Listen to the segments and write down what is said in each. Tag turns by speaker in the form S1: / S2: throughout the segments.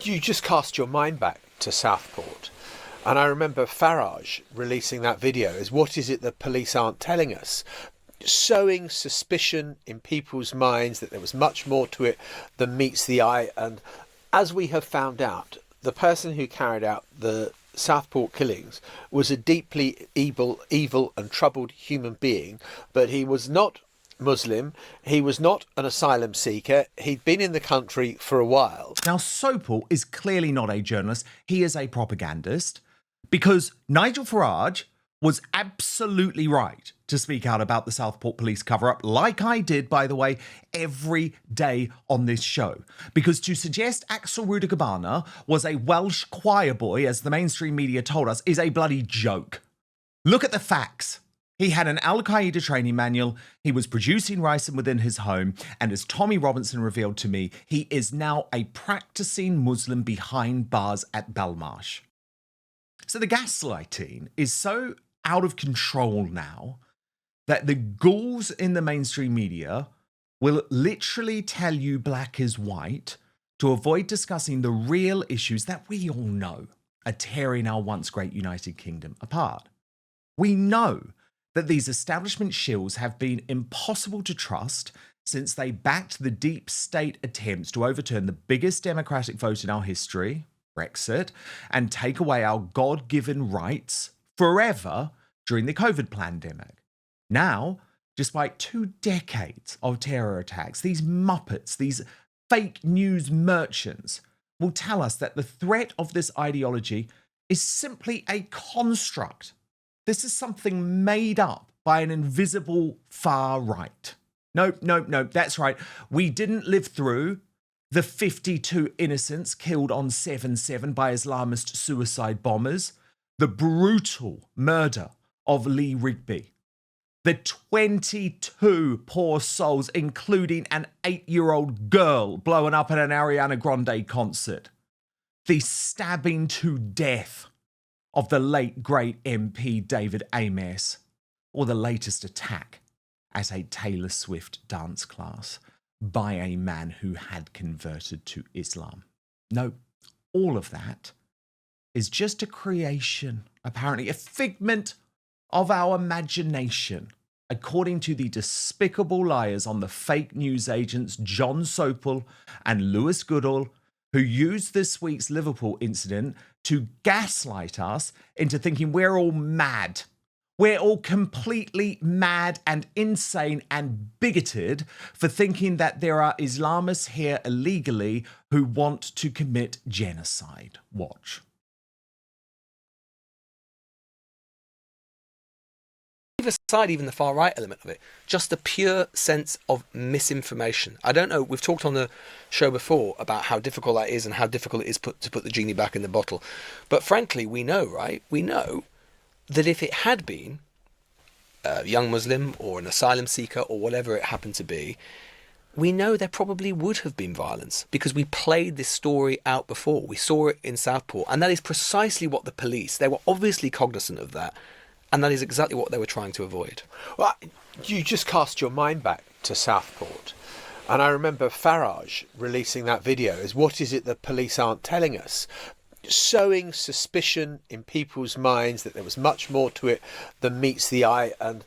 S1: You just cast your mind back to Southport. And I remember Farage releasing that video as what is it that police aren't telling us? Sowing suspicion in people's minds that there was much more to it than meets the eye. And as we have found out, the person who carried out the Southport killings was a deeply evil and troubled human being, but he was not Muslim, he was not an asylum seeker, he'd been in the country for a while.
S2: Now, Sopel is clearly not a journalist, he is a propagandist, because Nigel Farage was absolutely right to speak out about the Southport police cover-up, like I did, by the way, every day on this show. Because to suggest Axel Rudagabana was a Welsh choir boy, as the mainstream media told us, is a bloody joke. Look at the facts. He had an Al-Qaeda training manual, he was producing ricin within his home, and as Tommy Robinson revealed to me, he is now a practicing Muslim behind bars at Belmarsh. So the gaslighting is so out of control now that the ghouls in the mainstream media will literally tell you black is white to avoid discussing the real issues that we all know are tearing our once great United Kingdom apart. We know that these establishment shills have been impossible to trust since they backed the deep state attempts to overturn the biggest democratic vote in our history, Brexit, and take away our God-given rights forever during the COVID pandemic. Now, despite 2 decades of terror attacks, these muppets, these fake news merchants will tell us that the threat of this ideology is simply a construct. This is something made up by an invisible far right. No, that's right. We didn't live through the 52 innocents killed on 7/7 by Islamist suicide bombers, the brutal murder of Lee Rigby, the 22 poor souls, including an 8-year-old girl blown up at an Ariana Grande concert, the stabbing to death of the late great MP David Ames, or the latest attack at a Taylor Swift dance class by a man who had converted to Islam. No, all of that is just a creation, apparently a figment of our imagination, according to the despicable liars on the fake news agents John Sopel and Lewis Goodall, who used this week's Liverpool incident to gaslight us into thinking we're all mad. We're all completely mad and insane and bigoted for thinking that there are Islamists here illegally who want to commit genocide. Watch.
S3: Leave aside even the far right element of it, just the pure sense of misinformation. I don't know, we've talked on the show before about how difficult that is and how difficult it is to put the genie back in the bottle. But frankly, we know, right? We know that if it had been a young Muslim or an asylum seeker or whatever it happened to be, we know there probably would have been violence because we played this story out before. We saw it in Southport, and that is precisely what the police, they were obviously cognizant of that, and that is exactly what they were trying to avoid.
S1: Well, you just cast your mind back to Southport. And I remember Farage releasing that video as what is it that police aren't telling us? Sowing suspicion in people's minds that there was much more to it than meets the eye. And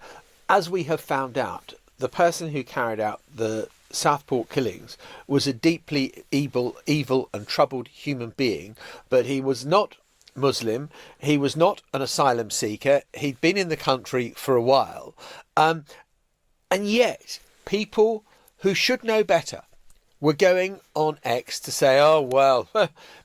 S1: as we have found out, the person who carried out the Southport killings was a deeply evil and troubled human being, but he was not Muslim, he was not an asylum seeker, he'd been in the country for a while, and yet people who should know better were going on X to say, oh well,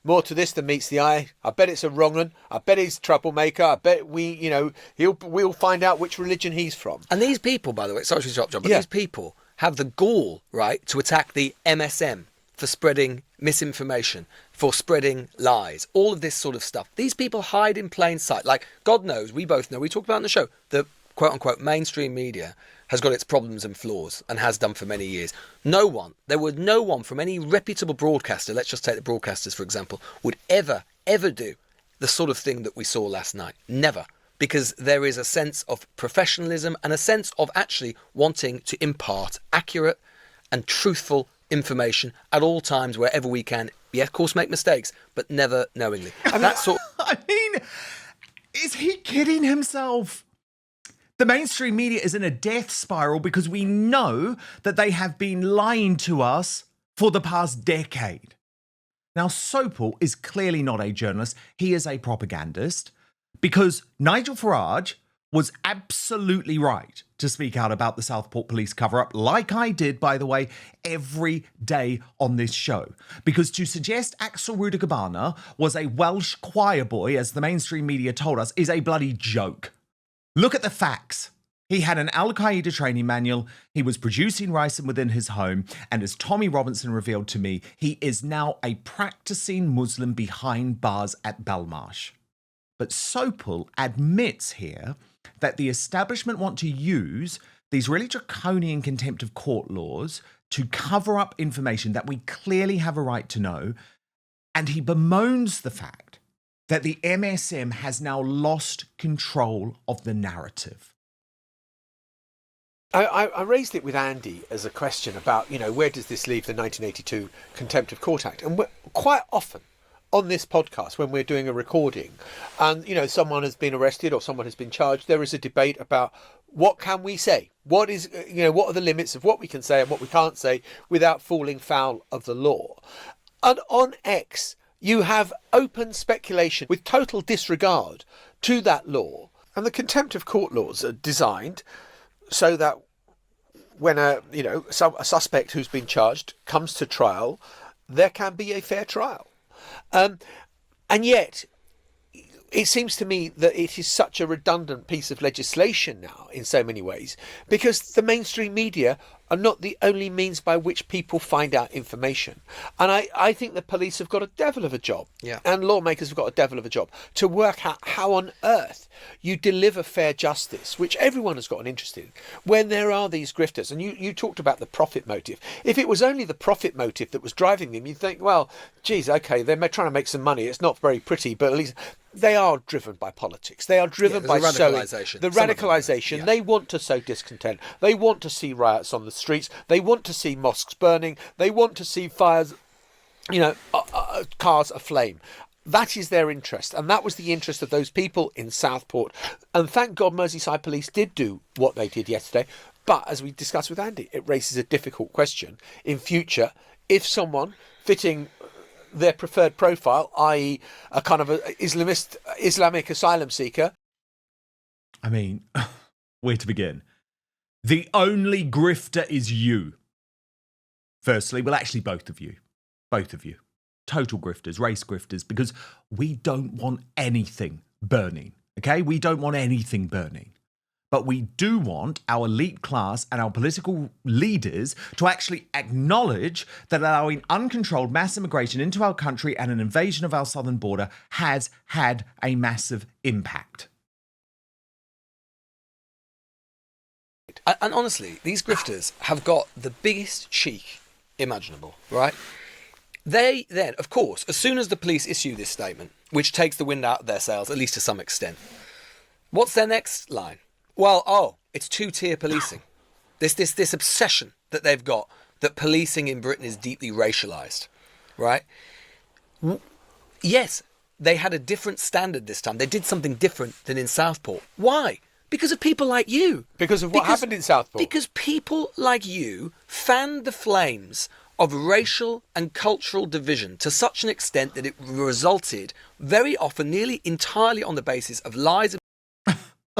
S1: more to this than meets the eye, I bet it's a wrong one, I bet he's a troublemaker, I bet we'll find out which religion he's from.
S3: And these people, by the way, sorry to interrupt, John, but these people have the gall, right, to attack the MSM for spreading misinformation, for spreading lies, all of this sort of stuff. These people hide in plain sight. Like, God knows, we both know, we talked about on the show, the quote-unquote mainstream media has got its problems and flaws and has done for many years. No one from any reputable broadcaster, let's just take the broadcasters for example, would ever do the sort of thing that we saw last night. Never. Because there is a sense of professionalism and a sense of actually wanting to impart accurate and truthful information at all times, wherever we can, Yeah, of course, make mistakes, but never knowingly. And that sort.
S2: I mean, is he kidding himself? The mainstream media is in a death spiral because we know that they have been lying to us for the past decade. Now, Sopel is clearly not a journalist. He is a propagandist because Nigel Farage was absolutely right to speak out about the Southport police cover-up, like I did, by the way, every day on this show. Because to suggest Axel Rudagabana was a Welsh choir boy, as the mainstream media told us, is a bloody joke. Look at the facts. He had an Al-Qaeda training manual, he was producing ricin within his home, and as Tommy Robinson revealed to me, he is now a practicing Muslim behind bars at Belmarsh. But Sopel admits here that the establishment want to use these really draconian contempt of court laws to cover up information that we clearly have a right to know, and he bemoans the fact that the MSM has now lost control of the narrative.
S1: I raised it with Andy as a question about, where does this leave the 1982 Contempt of Court Act? And quite often on this podcast, when we're doing a recording and, someone has been arrested or someone has been charged, there is a debate about what can we say? What is, what are the limits of what we can say and what we can't say without falling foul of the law? And on X, you have open speculation with total disregard to that law. And the Contempt of Court laws are designed so that when a suspect who's been charged comes to trial, there can be a fair trial. And yet, it seems to me that it is such a redundant piece of legislation now in so many ways, because the mainstream media are not the only means by which people find out information. And I think the police have got a devil of a job, and lawmakers have got a devil of a job to work out how on earth you deliver fair justice, which everyone has got an interest in, when there are these grifters. And you talked about the profit motive. If it was only the profit motive that was driving them, you'd think, well, geez, okay, they're trying to make some money. It's not very pretty, but at least they are driven by politics. They are driven by
S3: radicalisation.
S1: The radicalisation. They want to sow discontent. They want to see riots on the streets. They want to see mosques burning. They want to see fires, cars aflame. That is their interest. And that was the interest of those people in Southport. And thank God Merseyside Police did do what they did yesterday. But as we discussed with Andy, it raises a difficult question in future. If someone fitting their preferred profile, i.e. a kind of Islamic asylum seeker.
S2: I mean, where to begin? The only grifter is you. Firstly, well, actually, both of you. Total grifters, race grifters, because we don't want anything burning, okay? We don't want anything burning. But we do want our elite class and our political leaders to actually acknowledge that allowing uncontrolled mass immigration into our country and an invasion of our southern border has had a massive impact.
S3: And honestly, these grifters have got the biggest cheek imaginable, right? They then, of course, as soon as the police issue this statement, which takes the wind out of their sails, at least to some extent, what's their next line? Well, it's two-tier policing. This obsession that they've got that policing in Britain is deeply racialised, right? Yes, they had a different standard this time. They did something different than in Southport. Why? Because of people like you.
S1: Because of what happened in Southport.
S3: Because people like you fanned the flames of racial and cultural division to such an extent that it resulted very often nearly entirely on the basis of lies.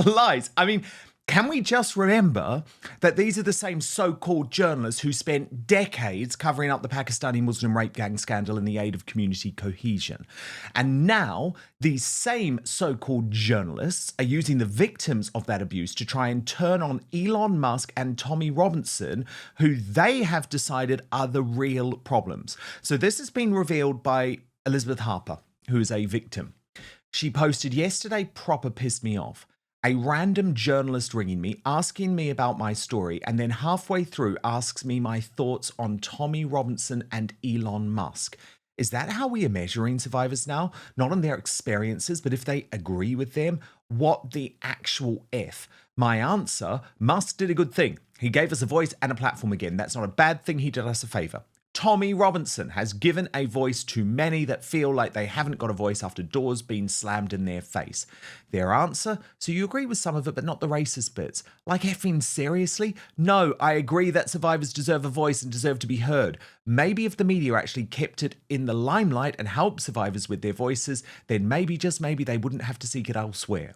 S2: Lies. I mean, can we just remember that these are the same so-called journalists who spent decades covering up the Pakistani Muslim rape gang scandal in the aid of community cohesion? And now these same so-called journalists are using the victims of that abuse to try and turn on Elon Musk and Tommy Robinson, who they have decided are the real problems. So this has been revealed by Elizabeth Harper, who is a victim. She posted yesterday, proper pissed me off. A random journalist ringing me, asking me about my story, and then halfway through asks me my thoughts on Tommy Robinson and Elon Musk. Is that how we are measuring survivors now? Not on their experiences, but if they agree with them? What the actual F? My answer, Musk did a good thing. He gave us a voice and a platform again. That's not a bad thing. He did us a favour. Tommy Robinson has given a voice to many that feel like they haven't got a voice after doors being slammed in their face. Their answer? So you agree with some of it, but not the racist bits. Like effing seriously? No, I agree that survivors deserve a voice and deserve to be heard. Maybe if the media actually kept it in the limelight and helped survivors with their voices, then maybe, just maybe, they wouldn't have to seek it elsewhere.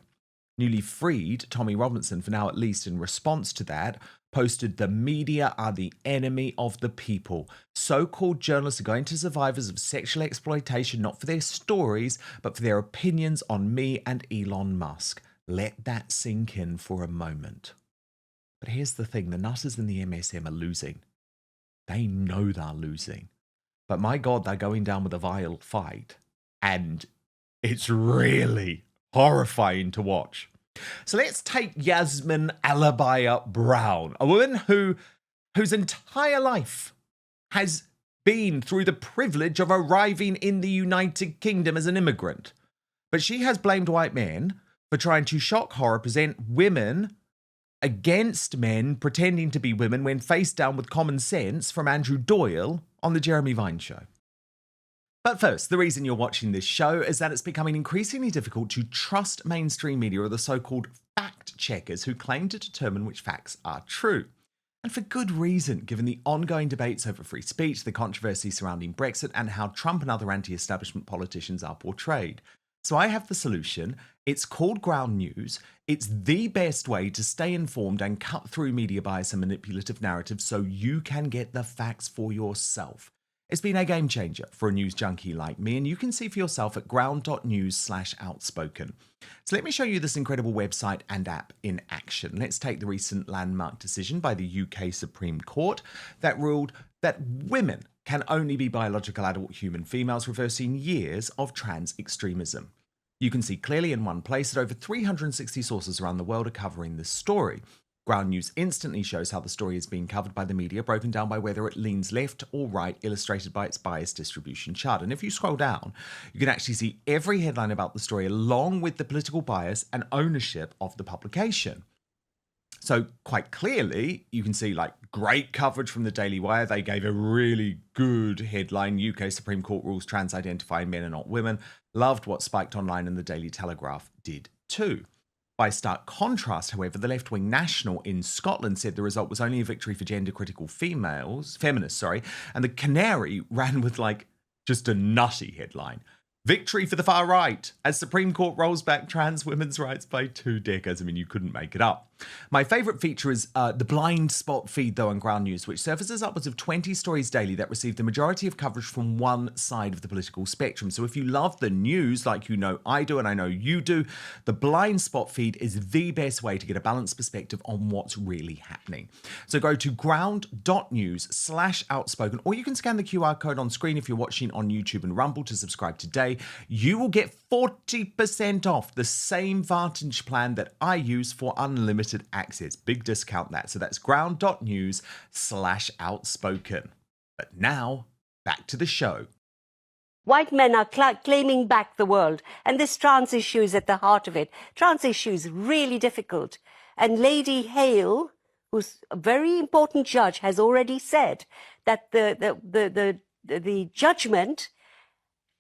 S2: Newly freed Tommy Robinson, for now at least, in response to that, posted, "The media are the enemy of the people. So-called journalists are going to survivors of sexual exploitation not for their stories, but for their opinions on me and Elon Musk." Let that sink in for a moment. But here's the thing, the nutters in the MSM are losing. They know they're losing. But my God, they're going down with a vile fight. And it's really horrifying to watch. So let's take Yasmin Alibaya-Brown, a woman whose entire life has been through the privilege of arriving in the United Kingdom as an immigrant. But she has blamed white men for trying to shock horror present women against men pretending to be women when faced down with common sense from Andrew Doyle on the Jeremy Vine Show. But first, the reason you're watching this show is that it's becoming increasingly difficult to trust mainstream media or the so-called fact-checkers who claim to determine which facts are true. And for good reason, given the ongoing debates over free speech, the controversy surrounding Brexit, and how Trump and other anti-establishment politicians are portrayed. So I have the solution. It's called Ground News. It's the best way to stay informed and cut through media bias and manipulative narratives so you can get the facts for yourself. It's been a game changer for a news junkie like me, and you can see for yourself at ground.news/outspoken. So let me show you this incredible website and app in action. Let's take the recent landmark decision by the UK Supreme Court that ruled that women can only be biological adult human females, reversing years of trans extremism. You can see clearly in one place that over 360 sources around the world are covering this story. Ground News instantly shows how the story is being covered by the media, broken down by whether it leans left or right, illustrated by its biased distribution chart. And if you scroll down, you can actually see every headline about the story along with the political bias and ownership of the publication. So quite clearly, you can see like great coverage from the Daily Wire. They gave a really good headline. UK Supreme Court rules trans identifying men are not women. Loved what spiked online, and the Daily Telegraph did too. By stark contrast, however, the left-wing National in Scotland said the result was only a victory for gender-critical feminists, and the Canary ran with like just a nutty headline. Victory for the far right, as Supreme Court rolls back trans women's rights by 2 decades. I mean, you couldn't make it up. My favourite feature is the blind spot feed, though, on Ground News, which surfaces upwards of 20 stories daily that receive the majority of coverage from one side of the political spectrum. So if you love the news, like you know I do and I know you do, the blind spot feed is the best way to get a balanced perspective on what's really happening. So go to ground.news/outspoken, or you can scan the QR code on screen if you're watching on YouTube and Rumble to subscribe today. You will get 40% off the same Vantage plan that I use for unlimited access. Big discount that. So that's ground.news/outspoken. But now, back to the show.
S4: White men are claiming back the world, and this trans issue is at the heart of it. Trans issue is really difficult. And Lady Hale, who's a very important judge, has already said that the judgment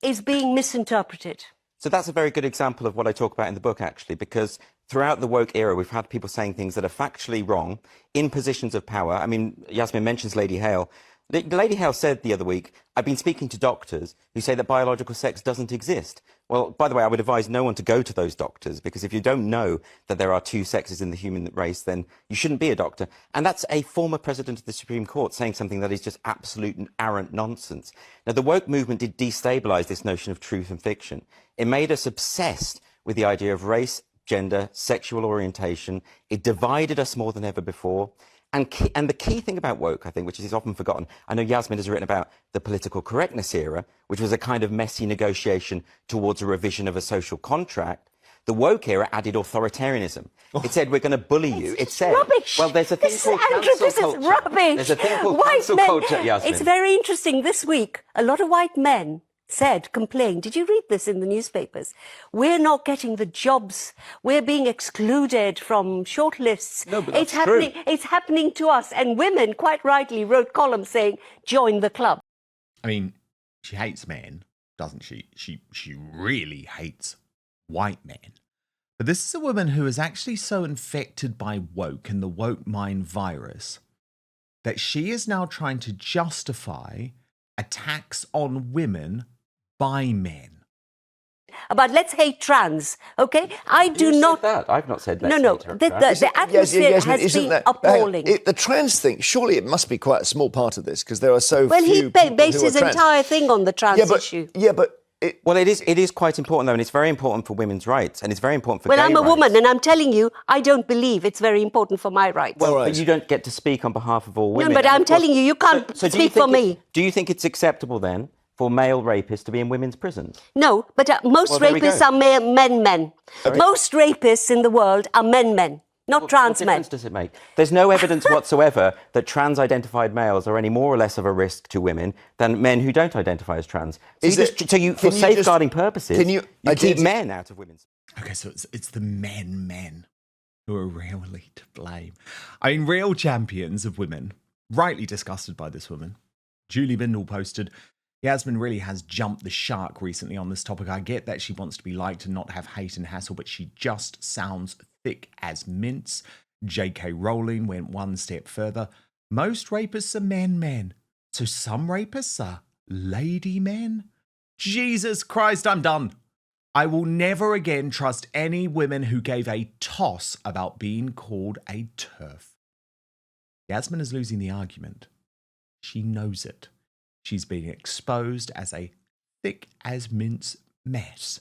S4: is being misinterpreted.
S5: So that's a very good example of what I talk about in the book, actually, because throughout the woke era, we've had people saying things that are factually wrong in positions of power. I mean, Yasmin mentions Lady Hale. Lady Hale said the other week, I've been speaking to doctors who say that biological sex doesn't exist. Well, by the way, I would advise no one to go to those doctors, because if you don't know that there are 2 sexes in the human race, then you shouldn't be a doctor. And that's a former president of the Supreme Court saying something that is just absolute and arrant nonsense. Now, the woke movement did destabilize this notion of truth and fiction. It made us obsessed with the idea of race, gender, sexual orientation. It divided us more than ever before. And the key thing about woke, I think, which is often forgotten, I know Yasmin has written about the political correctness era, which was a kind of messy negotiation towards a revision of a social contract. The woke era added authoritarianism. It said, we're going to bully you. It said,
S4: rubbish.
S5: Well, there's a thing called cancel culture.
S4: This is rubbish.
S5: There's a thing called cancel culture, Yasmin.
S4: It's very interesting. This week, a lot of white men complained. Did you read this in the newspapers? We're not getting the jobs. We're being excluded from shortlists.
S5: No, but that's true.
S4: It's happening to us. And women, quite rightly, wrote columns saying, join the club.
S2: I mean, she hates men, doesn't she? She really hates white men. But this is a woman who is actually so infected by woke and the woke mind virus that she is now trying to justify attacks on women by men.
S4: But let's hate trans, okay? I do
S5: You said
S4: not.
S5: that. I've not said let's
S4: No.
S5: hate her.
S4: The atmosphere has been appalling.
S6: The trans thing, surely it must be quite a small part of this because there are so
S4: Well,
S6: few
S4: he
S6: people
S4: based
S6: who are
S4: his
S6: trans.
S4: entire thing on the trans issue.
S6: Yeah, but
S5: Well, it is quite important, though, and it's very important for women's rights, and it's very important for
S4: Well,
S5: gay
S4: I'm a
S5: rights.
S4: woman, and I'm telling you, I don't believe it's very important for my rights.
S5: Well,
S6: All right.
S5: but you don't get to speak on behalf of all women.
S4: No, but
S5: And
S4: I'm
S5: of course-
S4: telling you, you can't
S5: do you
S4: speak for
S5: think
S4: me.
S5: Do you think it's acceptable, then, for male rapists to be in women's prisons?
S4: No, but most
S5: Well, there we
S4: rapists
S5: go.
S4: are men. Most rapists in the world are men, not trans
S5: What
S4: men.
S5: difference does it make? There's no evidence whatsoever that trans-identified males are any more or less of a risk to women than men who don't identify as trans. So,
S6: Is it-
S5: for
S6: can you just-
S5: safeguarding purposes,
S6: can you
S5: keep men out of women's.
S2: Okay, so it's the men who are really to blame. I mean, real champions of women, rightly disgusted by this woman. Julie Bindel posted, Yasmin really has jumped the shark recently on this topic. I get that she wants to be liked and not have hate and hassle, but she just sounds thick as mince. J.K. Rowling went one step further. Most rapists are men. So some rapists are lady men? Jesus Christ, I'm done. I will never again trust any women who gave a toss about being called a TERF. Yasmin is losing the argument. She knows it. She's being exposed as a thick as mince mess.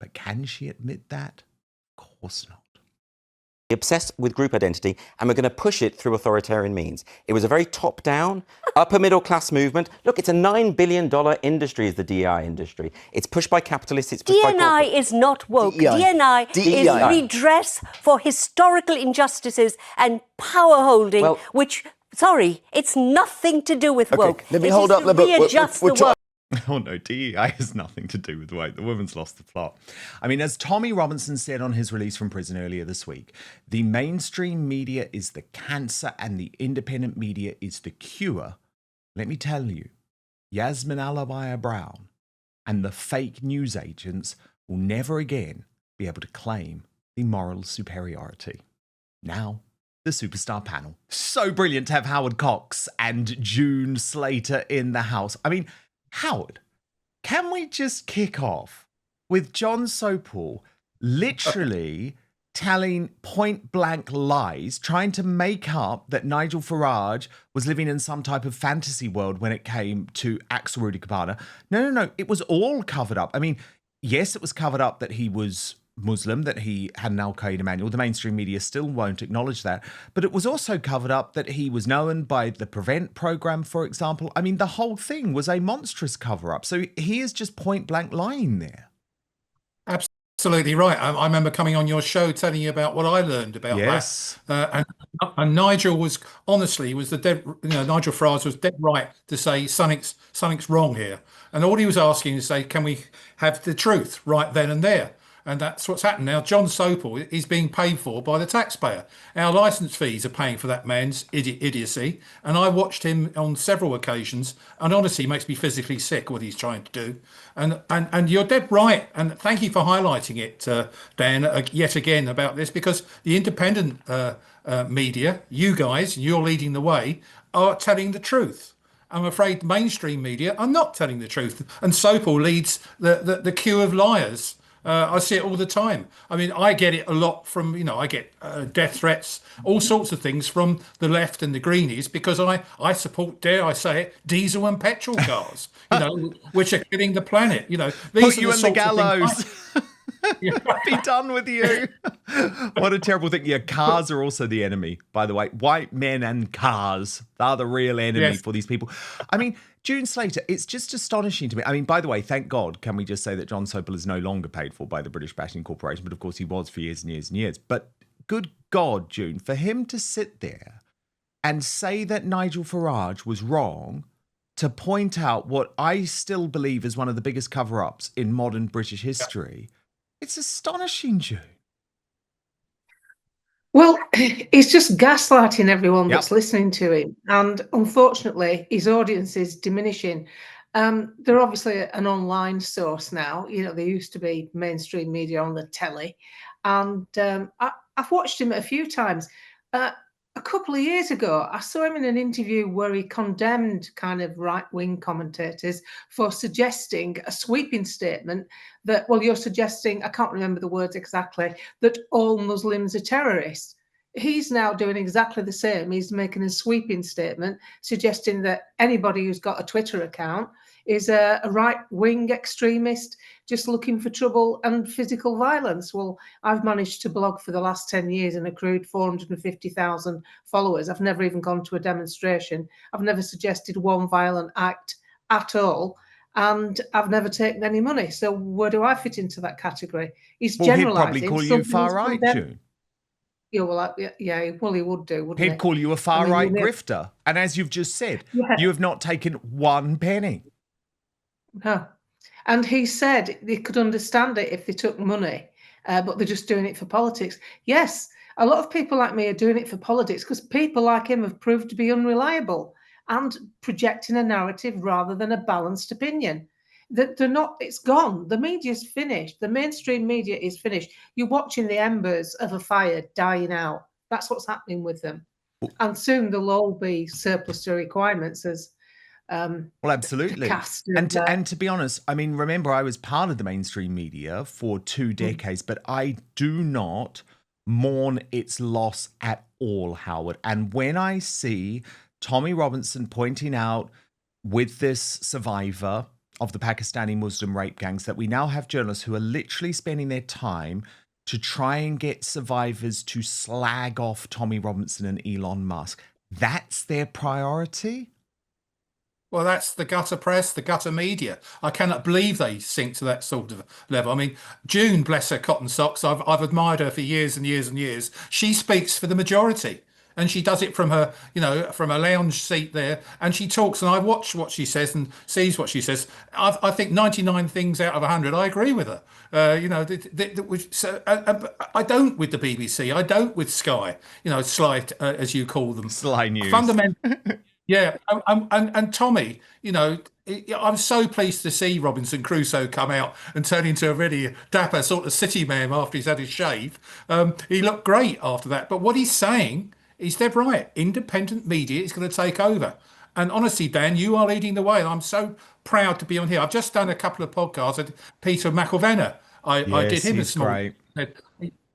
S2: But can she admit that? Of course not.
S5: Obsessed with group identity, and we're going to push it through authoritarian means. It was a very top-down, upper-middle-class movement. Look, it's a $9 billion industry, is the DEI industry. It's pushed by capitalists, it's pushed by
S4: DNI
S5: corporates.
S4: is not woke.
S6: DEI.
S4: DNI is redress for historical injustices and power holding,
S5: Well-
S4: which, sorry, it's nothing to do with woke.
S6: let me
S4: It
S6: hold
S4: is
S6: up
S4: to
S6: the book.
S4: readjust
S6: We're
S4: the world.
S2: Oh no, DEI has nothing to do with woke. The woman's lost the plot. I mean, as Tommy Robinson said on his release from prison earlier this week, the mainstream media is the cancer and the independent media is the cure. Let me tell you, Yasmin Alabaya Brown and the fake news agents will never again be able to claim the moral superiority. Now, the superstar panel. So brilliant to have Howard Cox and June Slater in the house. I mean, Howard, can we just kick off with John Sopel literally telling point blank lies, trying to make up that Nigel Farage was living in some type of fantasy world when it came to Axel Rudy Cabana? No. It was all covered up. I mean, yes, it was covered up that he was Muslim, that he had an Al-Qaeda manual. The mainstream media still won't acknowledge that. But it was also covered up that he was known by the Prevent program, for example. I mean, the whole thing was a monstrous cover-up. So he is just point-blank lying there.
S7: Absolutely right. I remember coming on your show telling you about what I learned about
S2: Yes.
S7: that. And Nigel was, honestly, was Nigel Farage was dead right to say something's wrong here. And all he was asking is say, can we have the truth right then and there? And that's what's happened now. John Sopel is being paid for by the taxpayer. Our licence fees are paying for that man's idiocy. And I watched him on several occasions, and honestly, it makes me physically sick what he's trying to do. And you're dead right. And thank you for highlighting it, Dan, yet again about this, because the independent media, you guys, you're leading the way, are telling the truth. I'm afraid mainstream media are not telling the truth. And Sopel leads the queue of liars. I see it all the time. I mean, I get it a lot from, I get death threats, all sorts of things from the left and the greenies, because I support, dare I say it, diesel and petrol cars, which are killing the planet. These
S2: Put
S7: are
S2: you in the
S7: sorts of things
S2: gallows. Be done with you. What a terrible thing. Yeah, cars are also the enemy, by the way. White men and cars are the real enemy for these people. I mean, June Slater, it's just astonishing to me. I mean, by the way, thank God, can we just say that John Sopel is no longer paid for by the British Bashing Corporation, but of course he was for years and years and years. But good God, June, for him to sit there and say that Nigel Farage was wrong, to point out what I still believe is one of the biggest cover-ups in modern British history, it's astonishing, June.
S8: Well, he's just gaslighting everyone that's listening to him. And unfortunately, his audience is diminishing. They're obviously an online source now. They used to be mainstream media on the telly. And I've watched him a few times. A couple of years ago, I saw him in an interview where he condemned kind of right-wing commentators for suggesting a sweeping statement that, well, you're suggesting, I can't remember the words exactly, that all Muslims are terrorists. He's now doing exactly the same. He's making a sweeping statement suggesting that anybody who's got a Twitter account is a right-wing extremist just looking for trouble and physical violence. Well, I've managed to blog for the last 10 years and accrued 450,000 followers. I've never even gone to a demonstration. I've never suggested one violent act at all. And I've never taken any money. So where do I fit into that category? He's generalising.
S2: He'd probably call you far right, June.
S8: Yeah, well, he would do, wouldn't he?
S2: He'd call you a far-right grifter. And as you've just said, you have not taken one penny.
S8: No. And he said they could understand it if they took money, but they're just doing it for politics. Yes, a lot of people like me are doing it for politics because people like him have proved to be unreliable and projecting a narrative rather than a balanced opinion. That they're not, it's gone. The media's finished. The mainstream media is finished. You're watching the embers of a fire dying out. That's what's happening with them. And soon they'll all be surplus to requirements as
S2: well, absolutely. And to be honest, I mean, remember, I was part of the mainstream media for 2 decades, but I do not mourn its loss at all, Howard. And when I see Tommy Robinson pointing out with this survivor of the Pakistani Muslim rape gangs that we now have journalists who are literally spending their time to try and get survivors to slag off Tommy Robinson and Elon Musk. That's their priority?
S7: Well, that's the gutter press, the gutter media. I cannot believe they sink to that sort of level. I mean, June, bless her cotton socks, I've admired her for years and years and years. She speaks for the majority. And she does it from her, from a lounge seat there. And she talks, and I watch what she says and sees what she says. I think 99 things out of 100, I agree with her. I don't with the BBC. I don't with Sky. Sly, as you call them.
S2: Sly News.
S7: Yeah. And Tommy, I'm so pleased to see Robinson Crusoe come out and turn into a really dapper sort of city man after he's had his shave. He looked great after that. But what he's saying, he's dead right. Independent media is going to take over. And honestly, Dan, you are leading the way. I'm so proud to be on here. I've just done a couple of podcasts with Peter McElvenna. I did him a small. Great.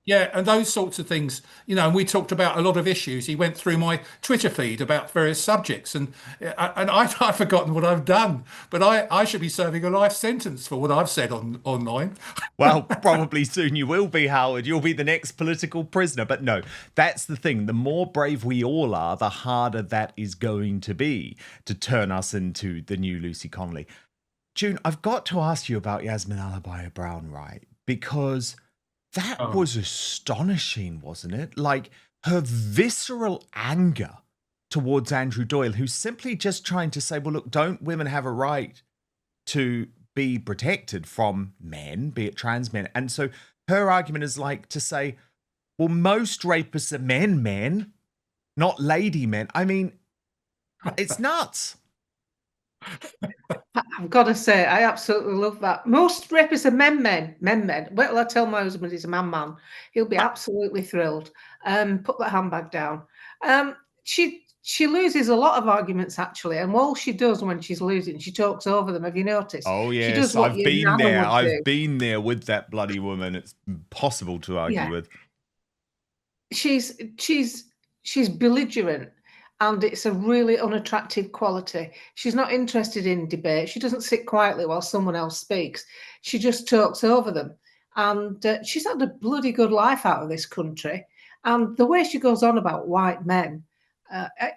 S7: Yeah, and those sorts of things, and we talked about a lot of issues. He went through my Twitter feed about various subjects, and I've forgotten what I've done, but I should be serving a life sentence for what I've said online.
S2: Well, probably soon you will be, Howard. You'll be the next political prisoner. But no, that's the thing. The more brave we all are, the harder that is going to be to turn us into the new Lucy Connolly. June, I've got to ask you about Yasmin Alibaya-Brown, right? Because that was astonishing, wasn't it? Like, her visceral anger towards Andrew Doyle, who's simply just trying to say, well, look, don't women have a right to be protected from men, be it trans men? And so her argument is like to say, well, most rapists are men, not lady men. I mean, it's nuts.
S8: I've got to say, I absolutely love that. Most rapists are men. Wait till I tell my husband he's a man. He'll be absolutely thrilled. Put that handbag down. She loses a lot of arguments, actually. And all she does when she's losing, she talks over them. Have you noticed?
S2: Oh, yes. I've been there. I've been there with that bloody woman. It's impossible to argue with.
S8: She's belligerent. And it's a really unattractive quality. She's not interested in debate. She doesn't sit quietly while someone else speaks. She just talks over them. And she's had a bloody good life out of this country. And the way she goes on about white men,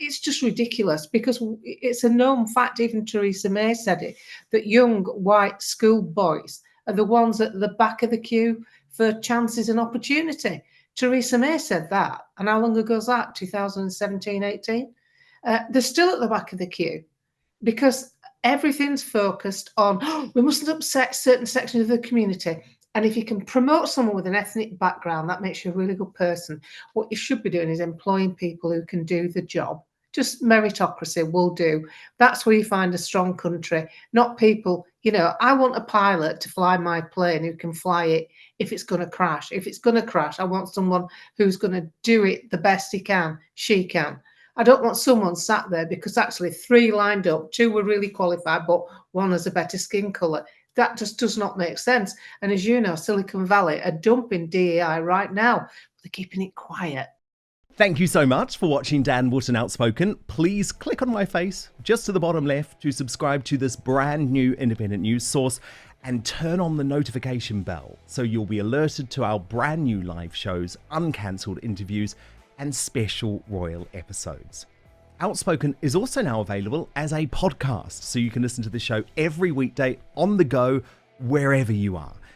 S8: it's just ridiculous, because it's a known fact, even Theresa May said it, that young white schoolboys are the ones at the back of the queue for chances and opportunity. Theresa May said that. And how long ago was that? 2017, 18? They're still at the back of the queue because everything's focused on, we mustn't upset certain sections of the community. And if you can promote someone with an ethnic background, that makes you a really good person. What you should be doing is employing people who can do the job Just meritocracy will do. That's where you find a strong country, not people. I want a pilot to fly my plane who can fly it if it's going to crash. If it's going to crash, I want someone who's going to do it the best he can, she can. I don't want someone sat there because actually 3 lined up, 2 were really qualified, but 1 has a better skin colour. That just does not make sense. And as you know, Silicon Valley are dumping DEI right now. They're keeping it quiet.
S2: Thank you so much for watching Dan Wootton Outspoken. Please click on my face just to the bottom left to subscribe to this brand new independent news source and turn on the notification bell so you'll be alerted to our brand new live shows, uncancelled interviews and special royal episodes. Outspoken is also now available as a podcast, so you can listen to the show every weekday on the go wherever you are.